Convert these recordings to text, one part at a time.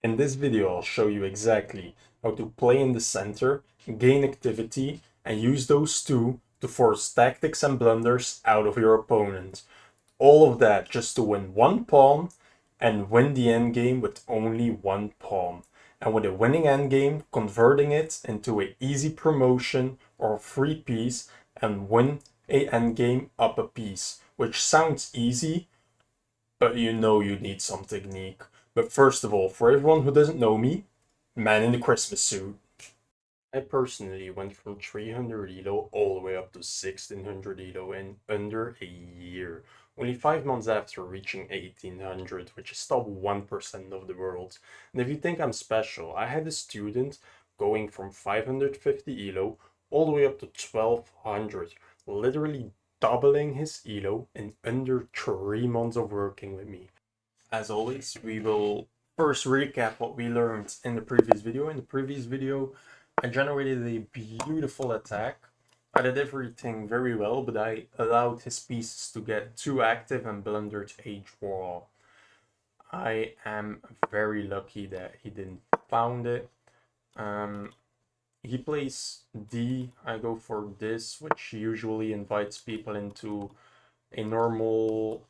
In this video, I'll show you exactly how to play in the center, gain activity, and use those two to force tactics and blunders out of your opponent. All of that just to win one pawn and win the endgame with only one pawn. And with a winning endgame, converting it into an easy promotion or free piece and win a endgame up a piece, which sounds easy, but you know you need some technique. But first of all, for everyone who doesn't know me, man in the Christmas suit. I personally went from 300 elo all the way up to 1600 elo in under a year. Only 5 months after reaching 1800, which is top 1% of the world. And if you think I'm special, I had a student going from 550 elo all the way up to 1200, literally doubling his elo in under 3 months of working with me. As always, we will first recap what we learned in the previous video. In the previous video, I generated a beautiful attack. I did everything very well, but I allowed his pieces to get too active and blundered a draw. I am very lucky that he didn't found it. He plays D, I go for this, which usually invites people into a normal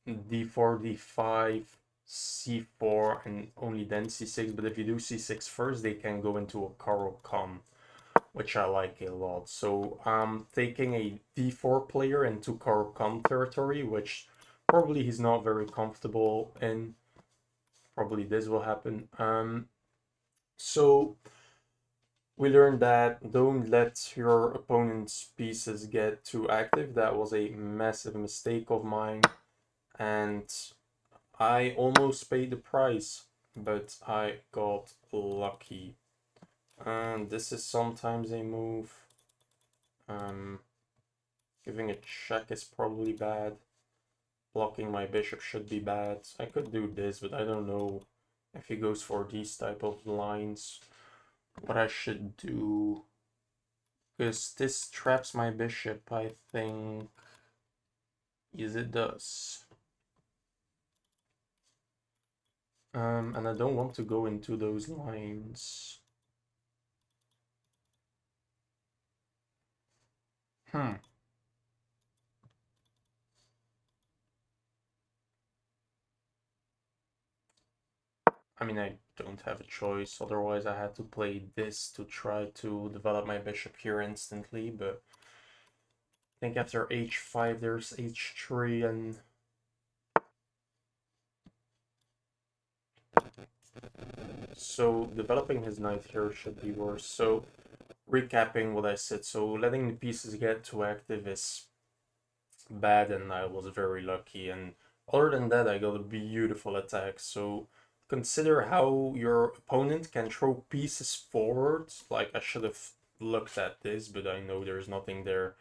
d4, d5, c4, and only then c6. But if you do c6 first, they can go into a Caro-Kann, which I like a lot. So I'm taking a d4 player into Caro-Kann territory, which probably he's not very comfortable in. Probably this will happen. So we learned that don't let your opponent's pieces get too active. That was a massive mistake of mine, and I almost paid the price, but I got lucky. And this is sometimes a move. Giving a check is probably bad. Blocking my bishop should be bad. I could do this, but I don't know if he goes for these type of lines, what I should do. Because this traps my bishop, I think. Yes, it does. And I don't want to go into those lines. Hmm. I mean, I don't have a choice, otherwise I had to play this to try to develop my bishop here instantly, but I think after h5 there's h3 and so developing his knight here should be worse. So recapping what I said, so letting the pieces get too active is bad and I was very lucky, and other than that I got a beautiful attack. So consider how your opponent can throw pieces forward. Like I should have looked at this, but I know there's nothing there.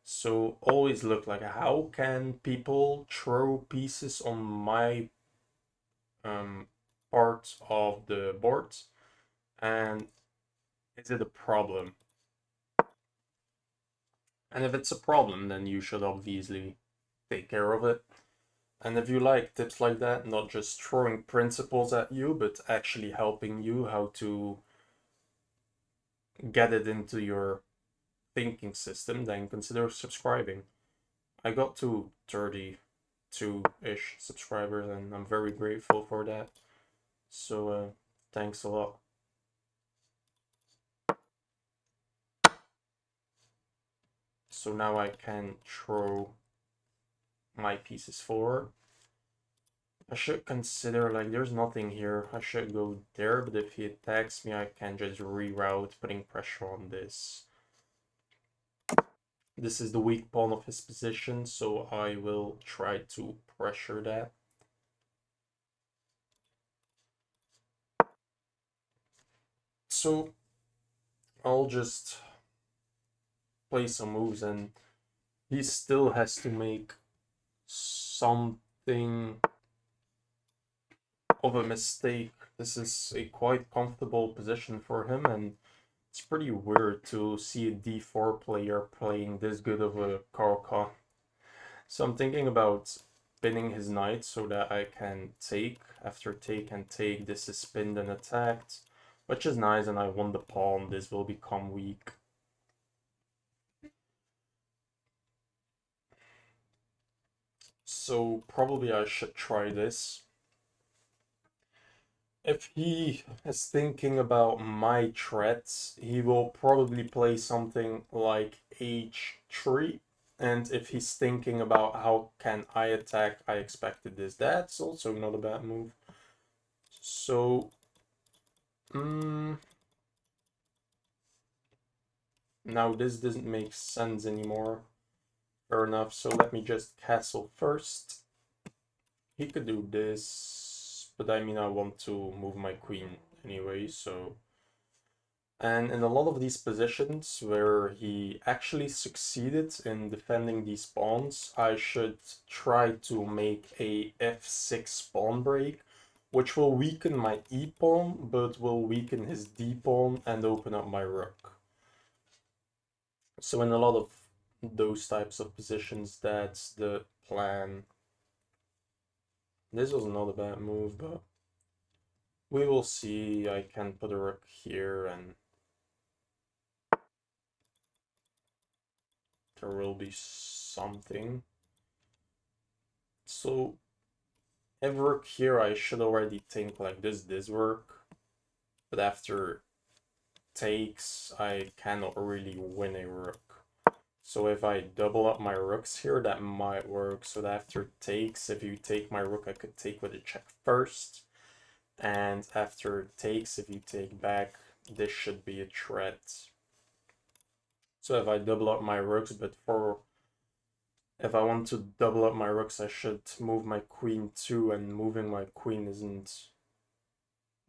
So always look like how can people throw pieces on my part of the board, and is it a problem? And if it's a problem, then you should obviously take care of it. And if you like tips like that, not just throwing principles at you, but actually helping you how to get it into your thinking system, then consider subscribing. I got to 32-ish subscribers, and I'm very grateful for that. So thanks a lot. So now I can throw my pieces forward. I should consider, like, there's nothing here. I should go there, but if he attacks me, I can just reroute, putting pressure on this. This is the weak pawn of his position, so I will try to pressure that. So I'll just play some moves, and he still has to make something of a mistake. This is a quite comfortable position for him, and it's pretty weird to see a d4 player playing this good of a Caro-Kann. So I'm thinking about spinning his knight so that I can take. After take and take, this is spinned and attacked, which is nice, and I won the pawn. This will become weak. So probably I should try this. If he is thinking about my threats, he will probably play something like h3. And if he's thinking about how can I attack, I expected this. That's also not a bad move. So, now this doesn't make sense anymore. Fair enough, so let me just castle first. He could do this, but I mean I want to move my queen anyway, so... And in a lot of these positions where he actually succeeded in defending these pawns, I should try to make a f6 pawn break, which will weaken my e-pawn, but will weaken his d-pawn and open up my rook. So in a lot of those types of positions, that's the plan. This was not a bad move, but we will see. I can put a rook here and there will be something. So if rook here, I should already think like this work. But after takes, I cannot really win a rook. So if I double up my rooks here, that might work. So that after takes, if you take my rook, I could take with a check first. And after takes, if you take back, this should be a threat. So if I double up my rooks, but if I want to double up my rooks, I should move my queen too, and moving my queen isn't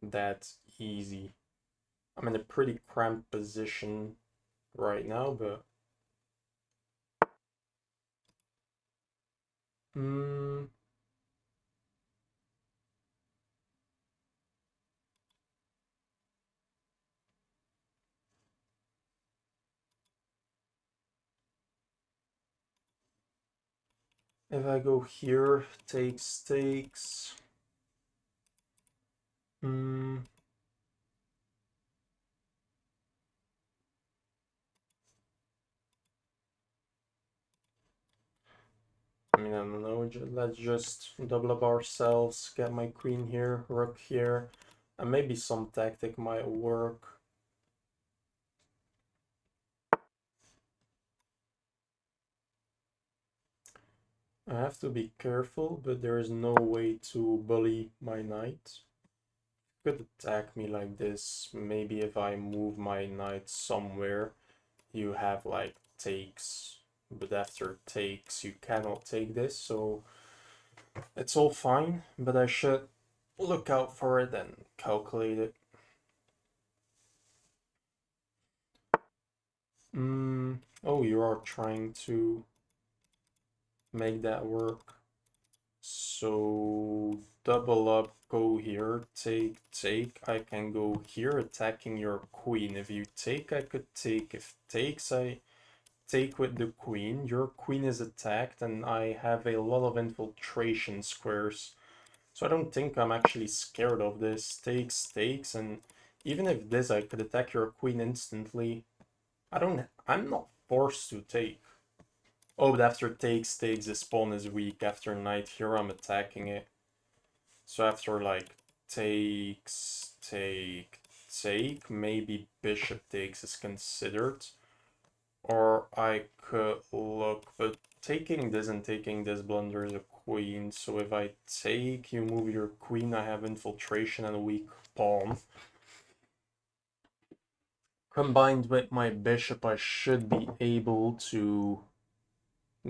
that easy. I'm in a pretty cramped position right now, but... If I go here, takes, takes... I mean, I don't know, let's just double up ourselves, get my queen here, rook here, and maybe some tactic might work. I have to be careful, but there is no way to bully my knight. Could attack me like this. Maybe if I move my knight somewhere, you have like takes, but after takes you cannot take this, so it's all fine, but I should look out for it and calculate it. Oh, you are trying to make that work. So double up, go here, take, take. I can go here attacking your queen. If you take, I could take. If takes, I take with the queen. Your queen is attacked and I have a lot of infiltration squares. So I don't think I'm actually scared of this. Takes, takes, and even if this, I could attack your queen instantly. I'm not forced to take. Oh, but after takes, takes, this pawn is weak. After knight here, I'm attacking it. So after like takes, take, take, maybe bishop takes is considered. Or I could look, but taking this and taking this blunders a queen. So if I take, you move your queen, I have infiltration and a weak pawn. Combined with my bishop, I should be able to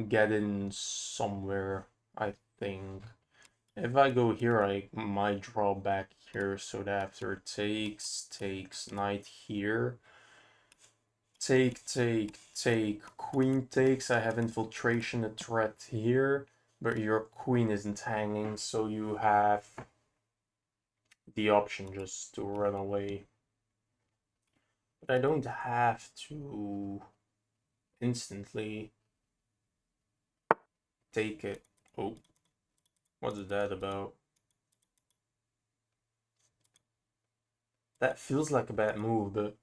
get in somewhere, I think. If I go here, I might draw back here, so that after takes, takes, knight here. Take, take, take, queen takes, I have infiltration, a threat here, but your queen isn't hanging, so you have the option just to run away. But I don't have to instantly take it. Oh, What's that about? That feels like a bad move, but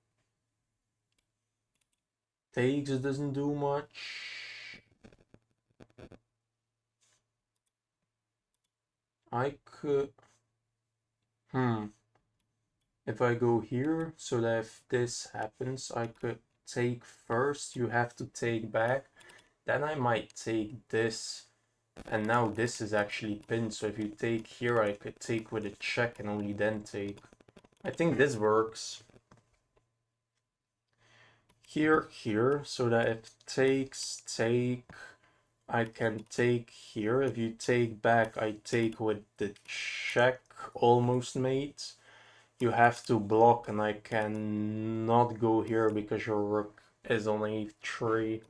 takes doesn't do much. I could... If I go here, so that if this happens, I could take first. You have to take back. Then I might take this. And now this is actually pinned, so if you take here, I could take with a check and only then take. I think this works. Here, so that if takes, take, I can take here. If you take back, I take with the check almost mate. You have to block, and I cannot go here because your rook is on a3.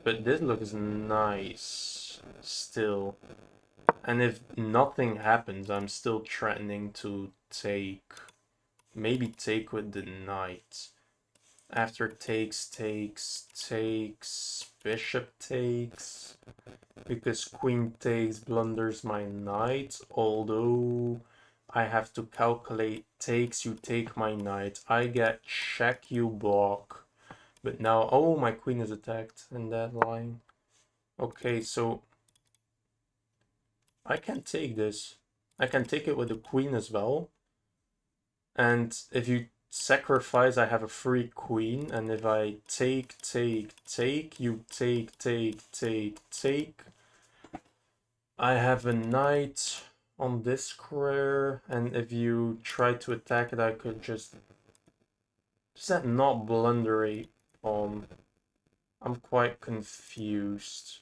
But this looks nice still. And if nothing happens, I'm still threatening to take. Maybe take with the knight. After takes, bishop takes. Because queen takes blunders my knight. Although I have to calculate takes, you take my knight. I get check, you block. But now, oh, my queen is attacked in that line. Okay, so I can take this. I can take it with the queen as well. And if you sacrifice, I have a free queen. And if I take, you take. I have a knight on this square. And if you try to attack it, I could just... Does that not blunder a pawn? I'm quite confused.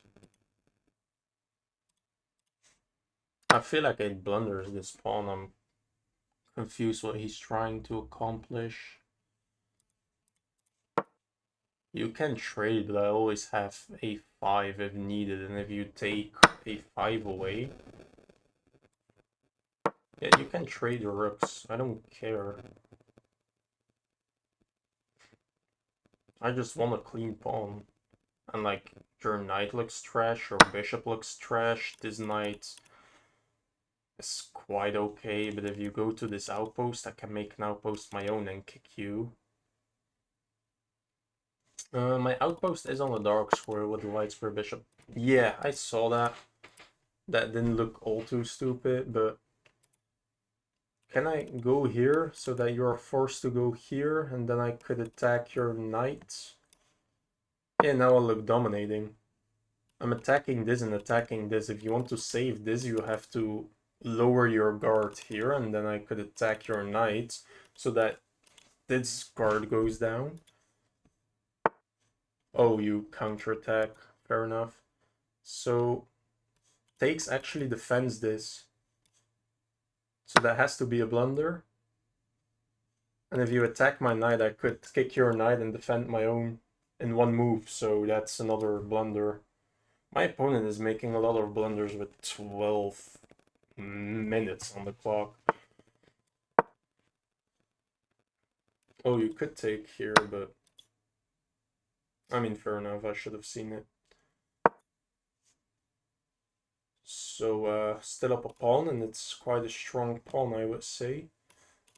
I feel like it blunders this pawn. I'm confused what he's trying to accomplish. You can trade, but I always have a5 if needed, and if you take a5 away... Yeah, you can trade your rooks. I don't care. I just want a clean pawn. And like, your knight looks trash, your bishop looks trash, this knight is quite okay, but if you go to this outpost, I can make an outpost my own and kick you. My outpost is on the dark square with the white square bishop. Yeah, I saw that. That didn't look all too stupid, but... Can I go here so that you're forced to go here and then I could attack your knight? Yeah, now I look dominating. I'm attacking this and attacking this. If you want to save this, you have to lower your guard here and then I could attack your knight so that this guard goes down. Oh, you counterattack. Fair enough. So, takes actually defends this. So that has to be a blunder. And if you attack my knight, I could kick your knight and defend my own in one move. So that's another blunder. My opponent is making a lot of blunders with 12 minutes on the clock. Oh, you could take here, but... I mean, fair enough. I should have seen it. So, still up a pawn, and it's quite a strong pawn, I would say.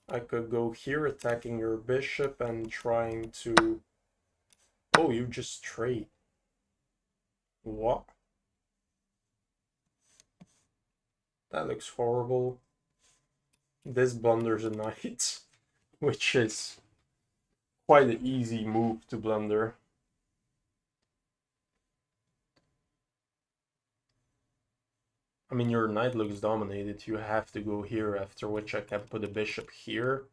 I could go here, attacking your bishop and trying to... Oh, you just trade. What? That looks horrible. This blunders a knight, which is quite an easy move to blunder. I mean, your knight looks dominated. You have to go here, after which I can put a bishop here,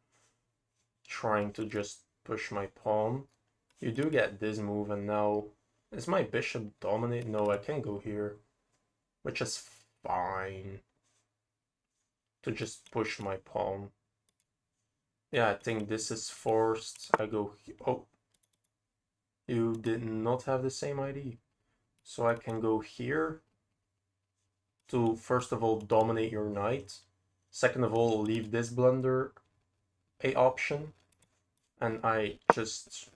trying to just push my pawn. You do get this move, and now... Is my bishop dominate? No, I can go here, which is fine. To just push my pawn. Yeah, I think this is forced. I go... Oh. You did not have the same ID. So I can go here to, first of all, dominate your knight. Second of all, leave this blunder a option. And I just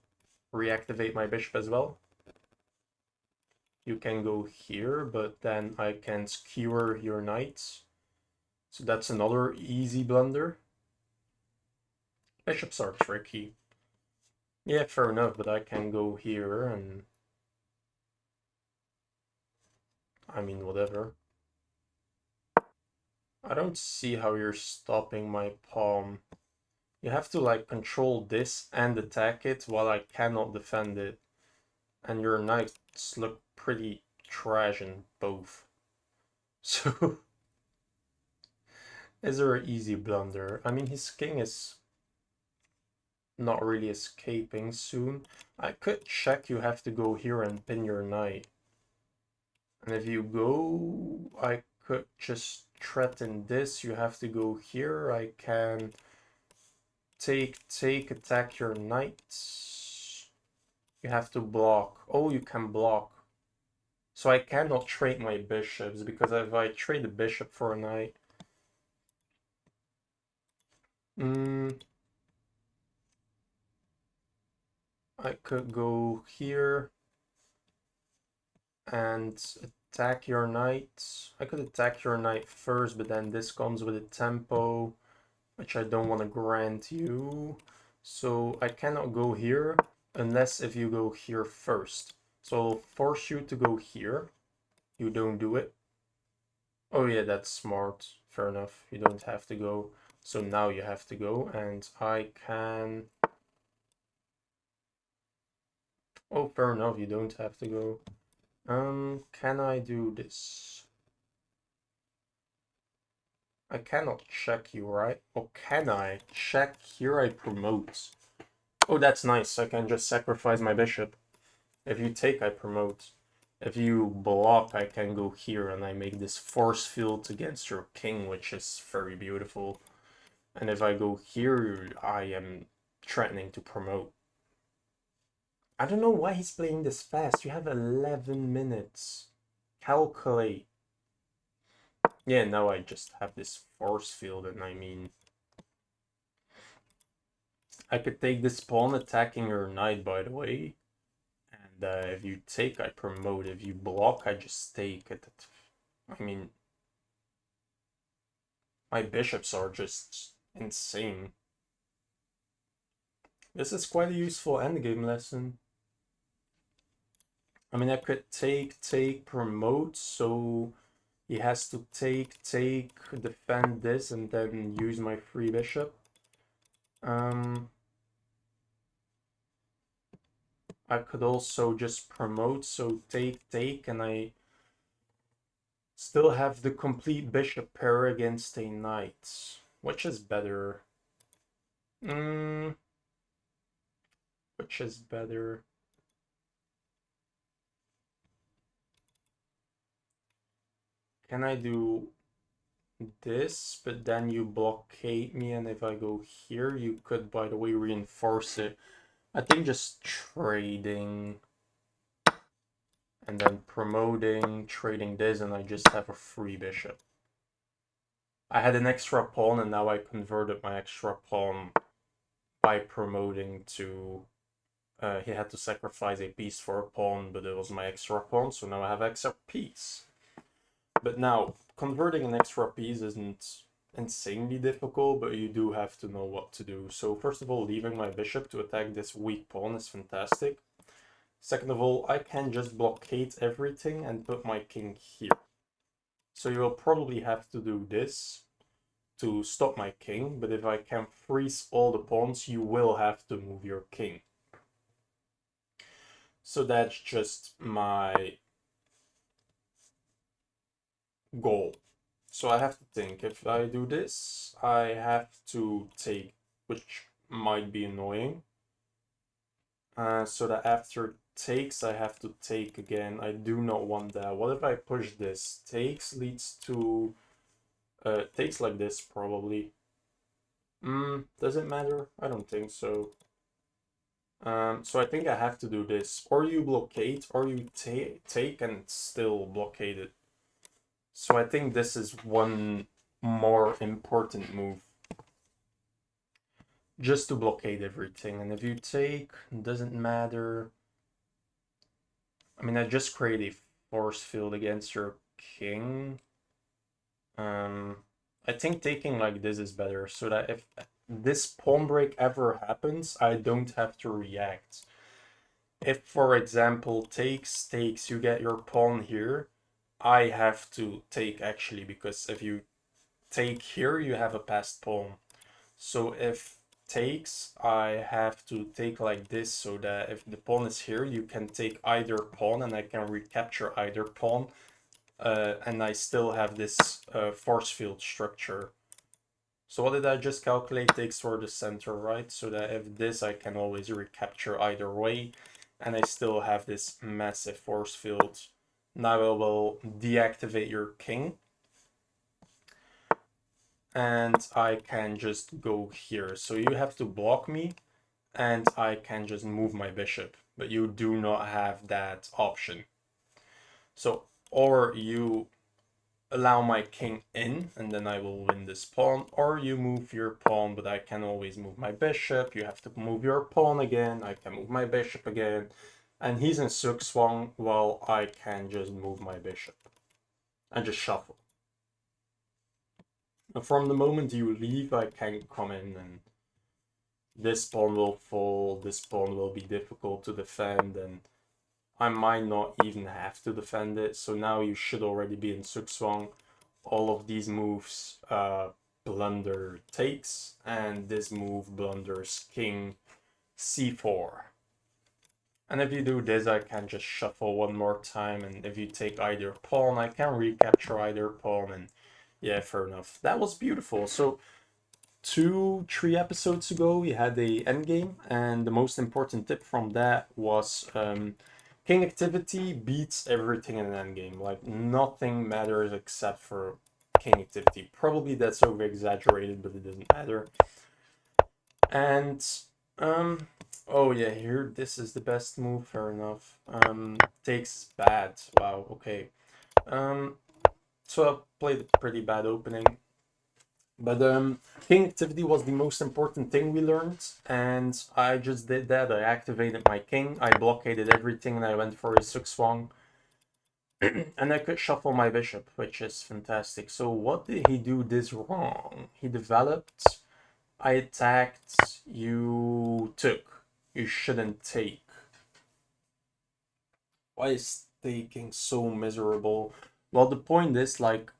reactivate my bishop as well. you can go here, but then I can skewer your knights. So that's another easy blunder. Bishops are tricky. Yeah, fair enough, but I can go here and... I mean, whatever. I don't see how you're stopping my pawn. You have to like control this and attack it while I cannot defend it. And your knights look pretty trash in both. So, is there an easy blunder? I mean, his king is not really escaping soon. I could check you have to go here and pin your knight. And if you go, I could just threaten this. You have to go here. I can take, attack your knights. You have to block. Oh, you can block. So I cannot trade my bishops, because if I trade a bishop for a knight... I could go here and attack your knight. I could attack your knight first, but then this comes with a tempo, which I don't want to grant you. So I cannot go here unless if you go here first. So I'll force you to go here. You don't do it. Oh yeah, that's smart. Fair enough. You don't have to go. So now you have to go, and I can... Oh, fair enough, you don't have to go. Can I do this? I cannot check you, right? Or can I? Check here, I promote. Oh, that's nice. I can just sacrifice my bishop. If you take, I promote. If you block, I can go here and I make this force field against your king, which is very beautiful. And if I go here, I am threatening to promote. I don't know why he's playing this fast. You have 11 minutes. Calculate. Yeah, now I just have this force field, and I mean... I could take this pawn attacking your knight, by the way. And if you take, I promote. If you block, I just take it. I mean... My bishops are just insane. This is quite a useful endgame lesson. I mean, I could take, promote, so he has to take, defend this, and then use my free bishop. I could also just promote, so take, and I still have the complete bishop pair against a knight. Which is better? Which is better? Can I do this, but then you blockade me, and if I go here, you could, by the way, reinforce it. I think just trading and then promoting, trading this, and I just have a free bishop. I had an extra pawn, and now I converted my extra pawn by promoting to... he had to sacrifice a piece for a pawn, but it was my extra pawn, so now I have extra piece. But now, converting an extra piece isn't insanely difficult, but you do have to know what to do. So first of all, leaving my bishop to attack this weak pawn is fantastic. Second of all, I can just blockade everything and put my king here. So you will probably have to do this to stop my king, but if I can freeze all the pawns, you will have to move your king. So that's just my goal. So I have to think, if I do this, I have to take, which might be annoying. So that after takes, I have to take again. I do not want that. What if I push this? Takes leads to... takes like this, probably. Does it matter? I don't think so. So I think I have to do this. Or you blockade, or you take and still blockade it. So I think this is one more important move. Just to blockade everything. And if you take, it doesn't matter. I mean, I just create a force field against your king. I think taking like this is better, so that if this pawn break ever happens, I don't have to react. If, for example, takes, you get your pawn here, I have to take actually, because if you take here, you have a passed pawn. So if takes, I have to take like this, so that if the pawn is here, you can take either pawn and I can recapture either pawn. And I still have this force field structure. So what did I just calculate? Takes toward the center, right? So that if this, I can always recapture either way. And I still have this massive force field. Now I will deactivate your king. And I can just go here. So you have to block me, and I can just move my bishop. But you do not have that option. So, or you allow my king in, and then I will win this pawn, or you move your pawn, but I can always move my bishop. You have to move your pawn again. I can move my bishop again. And he's in Zugzwang, while I can just move my bishop and just shuffle. And from the moment you leave, I can come in, and this pawn will fall, this pawn will be difficult to defend, and I might not even have to defend it. So now you should already be in Zugzwang. All of these moves blunder takes, and this move blunders king c4. And if you do this, I can just shuffle one more time, and if you take either pawn, I can recapture either pawn, and yeah, fair enough. That was beautiful. So 3 episodes ago, we had a endgame, and the most important tip from that was king activity beats everything in an endgame. Like, nothing matters except for king activity. Probably that's over exaggerated, but it doesn't matter. And oh yeah, here this is the best move. Fair enough. Takes bad. Wow. Okay. So I played a pretty bad opening. But king activity was the most important thing we learned, and I just did that. I activated my king, I blockaded everything, and I went for his Zugzwang. And I could shuffle my bishop, which is fantastic. So what did he do this wrong? He developed, I attacked, you took. You shouldn't take. Why is taking so miserable? Well, the point is, like,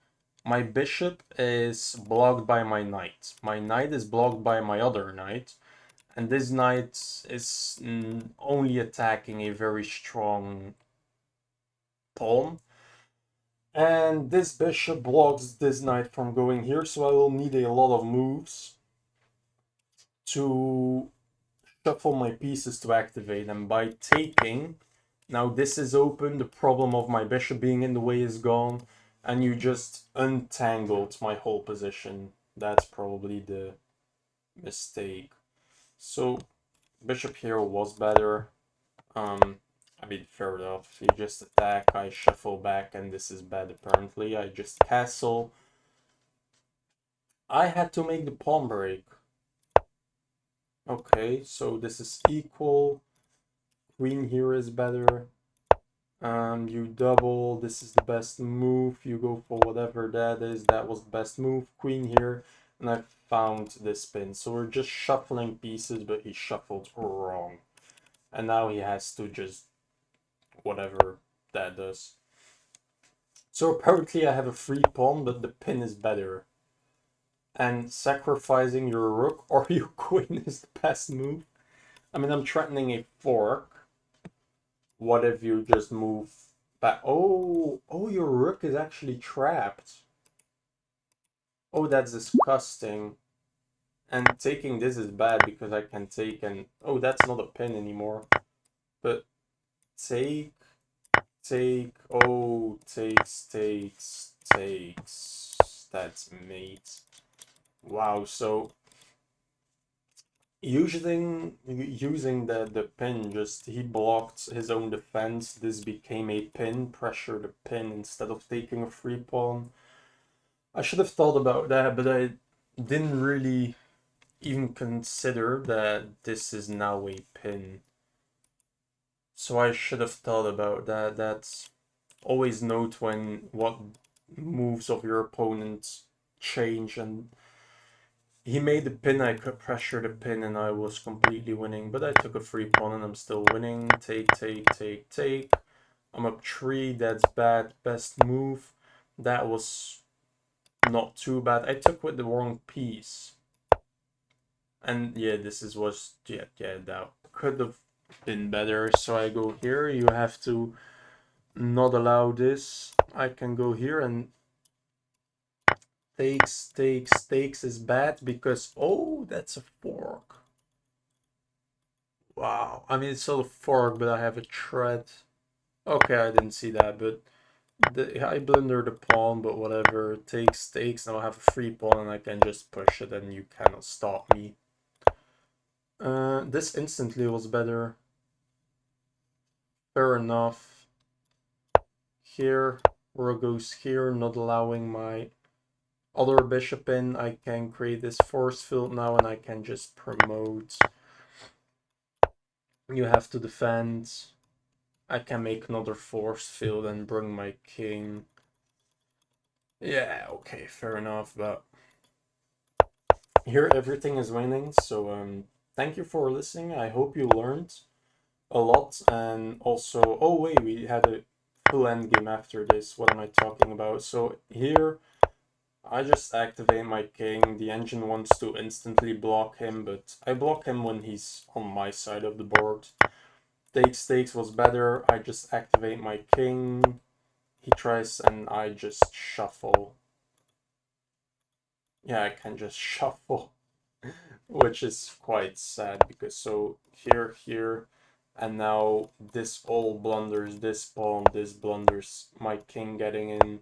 my bishop is blocked by my knight. My knight is blocked by my other knight. And this knight is only attacking a very strong pawn. And this bishop blocks this knight from going here, so I will need a lot of moves to shuffle my pieces to activate. And by taking, now this is open, the problem of my bishop being in the way is gone, and you just untangled my whole position. That's probably the mistake. So bishop here was better. I mean, fair enough. You just attack, I shuffle back, and this is bad apparently. I just castle. I had to make the pawn break. Okay, so this is equal. Queen here is better. You double, this is the best move. You go for whatever that is. That was the best move. Queen here, and I found this pin. So we're just shuffling pieces, but he shuffled wrong. And now he has to just whatever that does. So apparently I have a free pawn, but the pin is better. And sacrificing your rook or your queen is the best move. I mean, I'm threatening a fork. What if you just move back? Oh, your rook is actually trapped. Oh, that's disgusting. And taking this is bad because I can take and... Oh, that's not a pin anymore. But take... Oh, takes. That's mate. Wow, so... using the pin, just he blocked his own defense. This became a pin, pressure the pin instead of taking a free pawn. I should have thought about that, but I didn't really even consider that this is now a pin. So I should have thought about that. always note when what moves of your opponent change. And he made the pin, I could pressure the pin, and I was completely winning. But I took a free pawn and I'm still winning. Take, take, take, take. I'm up 3, that's bad. Best move. That was not too bad. I took with the wrong piece. And yeah, that could have been better. So I go here. You have to not allow this. I can go here and takes is bad because, oh, that's a fork. Wow. I mean, it's still a fork, but I have a thread. Okay, I didn't see that, but I blunder the pawn, but whatever. Takes. Now I have a free pawn and I can just push it and you cannot stop me. This instantly was better. Fair enough. Here, rook goes here, not allowing my other bishop in. I can create this force field now and I can just promote. You have to defend. I can make another force field and bring my king. Yeah, okay, fair enough, but here everything is winning, so thank you for listening. I hope you learned a lot, and also, oh wait, we had a full endgame after this. What am I talking about? So here, I just activate my king. The engine wants to instantly block him, but I block him when he's on my side of the board. Takes was better. I just activate my king. He tries and I just shuffle. Yeah, I can just shuffle, which is quite sad because so here, and now this all blunders this pawn, this blunders my king getting in,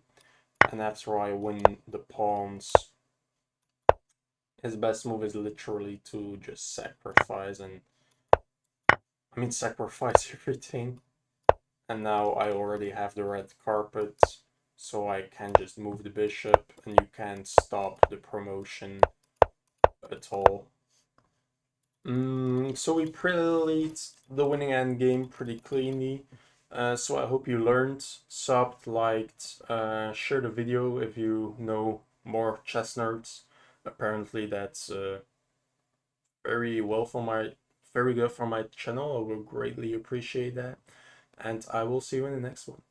and after I win the pawns, his best move is literally to just sacrifice, and I mean sacrifice everything. And now I already have the red carpet, so I can just move the bishop and you can't stop the promotion at all. So we played the winning end game pretty cleanly. So I hope you learned, subbed, liked, share the video if you know more chess nerds. Apparently that's very well for my very good for my channel. I will greatly appreciate that. And I will see you in the next one.